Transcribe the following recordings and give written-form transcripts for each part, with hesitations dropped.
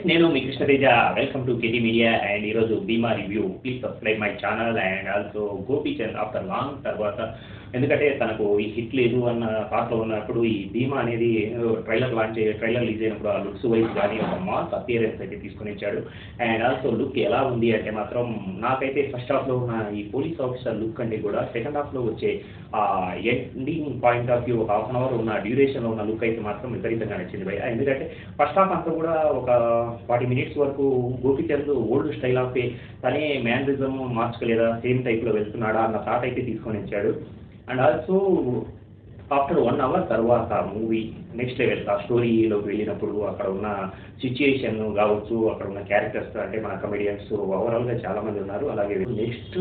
నేను మీ Krishnateja. Welcome to KT media and ఈరోజు Bheema review. Please subscribe my channel and also Gopichand after long తర్వాత ఎందుకంటే తనకు ఈ హిట్ లేదు అన్న థాట్‌లో ఉన్నప్పుడు ఈ భీమా అనేది ట్రైలర్ రిలీజ్ అయినప్పుడు ఆ లుక్స్ వైస్ గాని ఒక మాస్ అపియరెన్స్ అయితే తీసుకొనిచ్చాడు. అండ్ ఆల్సో లుక్ ఎలా ఉంది అంటే మాత్రం నాకైతే ఫస్ట్ హాఫ్‌లో ఉన్న ఈ పోలీస్ ఆఫీసర్ లుక్ కంటే కూడా సెకండ్ హాఫ్‌లో వచ్చే ending point of view half an hour ఉన్న డ్యూరేషన్‌లో ఉన్న లుక్ అయితే మాత్రం విపరీతంగా నచ్చింది భయ్యా. ఎందుకంటే ఫస్ట్ హాఫ్ అంతా కూడా ఒక 40 మినిట్స్ వరకు గోపీచంద్ ఓల్డ్ స్టైల్ ఆఫ్ తనే మ్యానరిజం మార్చుకోలేదా, సేమ్ టైప్‌లో వెళ్తున్నాడా అన్న థాట్ అయితే తీసుకొనిచ్చాడు. అండ్ ఆల్సో ఆఫ్టర్ 1 అవర్ తర్వాత మూవీ నెక్స్ట్ లెవెల్ ఆ స్టోరీలోకి వెళ్ళినప్పుడు అక్కడ ఉన్న సిచ్యుయేషన్ కావచ్చు, అక్కడ ఉన్న క్యారెక్టర్స్ అంటే మన కమెడియన్స్ ఓవరాల్‌గా చాలామంది ఉన్నారు. అలాగే నెక్స్ట్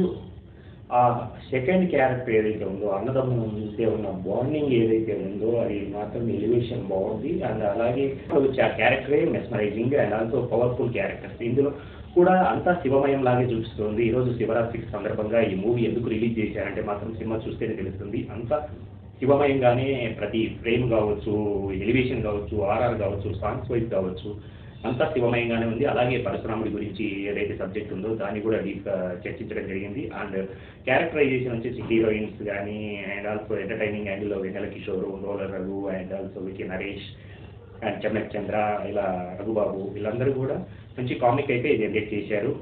ఆ సెకండ్ క్యారెక్టర్ ఏదైతే ఉందో అన్నదమ్ముల మధ్య ఉన్న బాండింగ్ ఏదైతే ఉందో అది మాత్రం ఎలివేషన్ బాగుంది. అండ్ అలాగే వచ్చే ఆ క్యారెక్టరే mesmerizing and also powerful characters. ఇందులో కూడా అంతా శివమయం లాగే చూపిస్తుంది. ఈరోజు శివరాత్రికి సందర్భంగా ఈ మూవీ ఎందుకు రిలీజ్ చేశారంటే మాత్రం సినిమా చూస్తేనే తెలుస్తుంది. అంతా శివమయంగానే ప్రతి ఫ్రేమ్ కావచ్చు, ఎలివేషన్ కావచ్చు, ఆర్ఆర్ కావచ్చు, సాంగ్స్ వైజ్ కావచ్చు అంతా శివమయంగానే ఉంది. అలాగే పరశురాముడి గురించి ఏదైతే సబ్జెక్ట్ ఉందో దాన్ని కూడా డీప్‌గా చర్చించడం జరిగింది. అండ్ క్యారెక్టరైజేషన్ వచ్చేసి హీరోయిన్స్ కానీ అండ్ ఆల్సో ఎంటర్‌టైనింగ్ యాంగిల్‌లో Vennela Kishore, roller Raghu and also Vicky Naresh and Chammak Chandra ఇలా రఘుబాబు వీళ్ళందరూ కూడా మంచి కామిక్ అయితే జనరేట్ చేశారు.